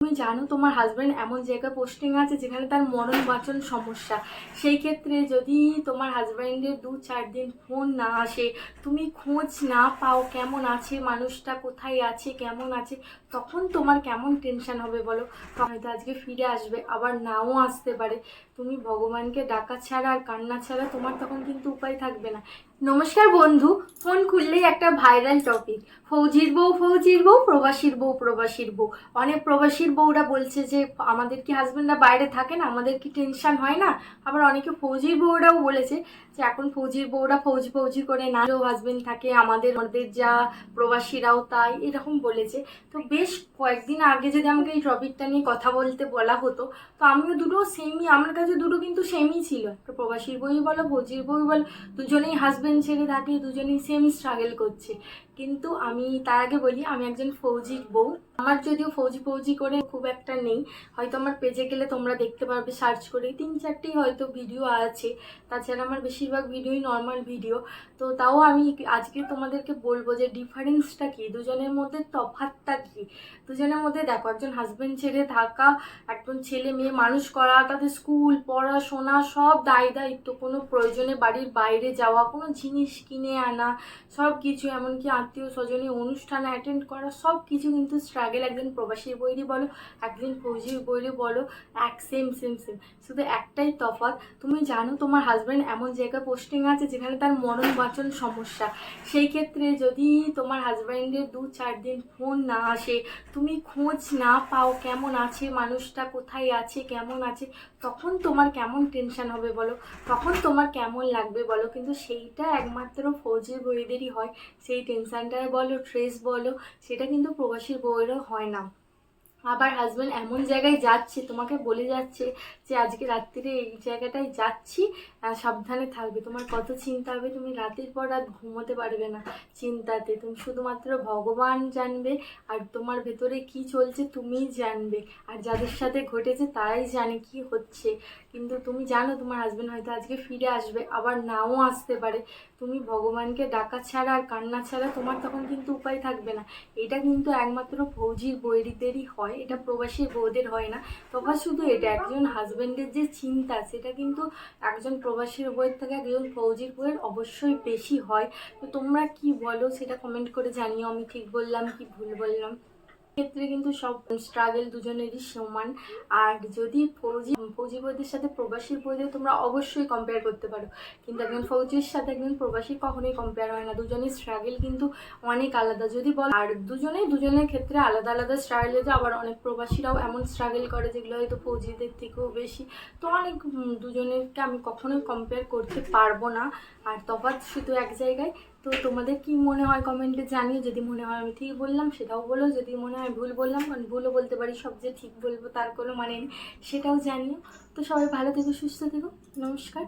তুমি জানো তোমার হাজব্যান্ড এমন জায়গায় পোস্টিং আছে যেখানে তার মরণ বাঁচন সমস্যা। সেই ক্ষেত্রে যদি তোমার হাজব্যান্ডের 2-4 দিন ফোন না আসে, তুমি খোঁজ না পাও কেমন আছে মানুষটা, কোথায় আছে, কেমন আছে, তখন তোমার কেমন টেনশন হবে বলো। হয়তো আজকে ফিরে আসবে, আবার নাও আসতে পারে। তুমি ভগবানকে ডাকা ছাড়া আর কান্না ছাড়া তোমার তখন কিন্তু উপায় থাকবে না। নমস্কার বন্ধু, ফোন খুললেই একটা ভাইরাল টপিক, ফৌজির বউ, ফৌজির বউ, প্রবাসীর বউ, প্রবাসীর বউ। অনেক প্রবাসীর বউরা বলছে যে আমাদের কি হাজবেন্ডরা বাইরে থাকে না, আমাদের কি টেনশন হয় না। আবার অনেকে ফৌজির বউরাও বলেছে যে এখন ফৌজির বউরা ফৌজি ফৌজি করে না, হাজবেন্ড থাকে আমাদের আমাদের যা, প্রবাসীরাও তাই, এরকম বলেছে। তো বেশ কয়েকদিন আগে যদি আমাকে এই টপিকটা নিয়ে কথা বলতে বলা হতো, তো আমিও দুটো সেমই, আমার কাছে দুটো কিন্তু সেমই ছিল। একটা প্রবাসীর বই বলো, ফৌজির বই বলো, দুজনেই হাজবেন্ড ছেড়ে থাকে, দুজনেই সেম স্ট্রাগল করছে। কিন্তু আমি তার আগে বলি, আমি একজন ফৌজির বউ। আমার যদিও ফৌজি ফৌজি করে খুব একটা নেই, হয়তো আমার পেজে গেলে তোমরা দেখতে পারবে, সার্চ করে 3-4টি হয়তো ভিডিও আছে। তাছাড়া আমার বেশিরভাগ ভিডিওই নর্মাল ভিডিও। তো তাও আমি আজকে তোমাদেরকে বলবো যে ডিফারেন্সটা কি, দুজনের মধ্যে তফাৎটা কি। দুজনের মধ্যে দেখো, একজন হাজবেন্ড ছেড়ে থাকা, একজন ছেলে মেয়ে মানুষ করা, তাদের স্কুল পড়াশোনা সব দায়িত্ব, কোনো প্রয়োজনে বাড়ির বাইরে যাওয়া, কোনো জিনিস কিনে আনা, সব কিছু, এমনকি আত্মীয় স্বজনের অনুষ্ঠানে অ্যাটেন্ড করা, সব কিছু কিন্তু স্ট্রাগল। একজন প্রবাসীর বইরই বলো, একজন ফৌজির বইরই বলো, এক সেম সেম সেম। শুধু একটাই তফাৎ, তুমি জানো তোমার হাজব্যান্ড এমন জায়গায় পোস্টিং আছে যেখানে তার মরণ বাঁচন সমস্যা। সেই ক্ষেত্রে যদি তোমার হাজব্যান্ডের 2-4 দিন ফোন না আসে, তুমি খোঁজ না পাও কেমন আছে মানুষটা, কোথায় আছে, কেমন আছে, তখন তোমার কেমন টেনশন হবে বলো, তখন তোমার কেমন লাগবে বলো। কিন্তু সেইটা একমাত্র ফৌজির বউদেরই হয়। সেই টেনশনটা বলো, স্ট্রেস বলো, সেটা কিন্তু প্রবাসীর বউয়েরও হয় না। আবার হাজব্যান্ড এমন জায়গায় যাচ্ছে, তোমাকে বলে যাচ্ছে যে আজকে রাত্রিরে এই জায়গাটায় যাচ্ছি, সাবধানে থাকবে, তোমার কত চিন্তা হবে, তুমি রাতের পর রাত ঘুমোতে পারবে না চিন্তাতে। তুমি শুধুমাত্র ভগবান জানবে, আর তোমার ভেতরে কি চলছে তুমিই জানবে, আর যাদের সাথে ঘটেছে তারাই জানে কি হচ্ছে। কিন্তু তুমি জানো তোমার হাজব্যান্ড হয়তো আজকে ফিরে আসবে, আবার নাও আসতে পারে। তুমি ভগবানকে ডাকা ছাড়া আর কান্না ছাড়া তোমার তখন কিন্তু উপায় থাকবে না। এটা কিন্তু একমাত্র ফৌজির বউদেরই হয়, এটা প্রবাসী বউদের হয় না। তফাৎ শুধু এটা, একজন হাজবেন্ডের যে চিন্তা, সেটা কিন্তু একজন প্রবাসীর বউয়ের থেকে একজন ফৌজির বউয়ের অবশ্যই বেশি হয়। তো তোমরা কি বলো সেটা কমেন্ট করে জানিও, আমি ঠিক বললাম কি ভুল বললাম। ক্ষেত্রে কিন্তু সব স্ট্রাগল দুজনেরই সমান। আর যদি ফৌজি বউদের সাথে প্রবাসী বউদের তোমরা অবশ্যই কম্পেয়ার করতে পারো, কিন্তু একজন ফৌজির সাথে একজন প্রবাসী কখনোই কম্পেয়ার হয় না। দুজনের স্ট্রাগল কিন্তু অনেক আলাদা যদি বল, আর দুজনের ক্ষেত্রে আলাদা আলাদা স্ট্রাগল আছে। আবার অনেক প্রবাসীরাও এমন স্ট্রাগল করে যেগুলো হয়তো ফৌজিদের থেকেও বেশি। তো অনেক দুজনেরকে আমি কখনোই কম্পেয়ার করতে পারবো না। আর তফাৎ শুধু এক জায়গায়। তো তোমাদের কি মনে হয় কমেন্টে জানিও, যদি মনে হয় আমি ঠিক বললাম সেটাও বলো, যদি মনে হয় ভুল বললাম, কারণ ভুলও বলতে পারি, সব যে ঠিক বলবো তার কোনো মানে নেই, সেটাও জানিও। তো সবাই ভালো থেকো, সুস্থ থেকো, নমস্কার।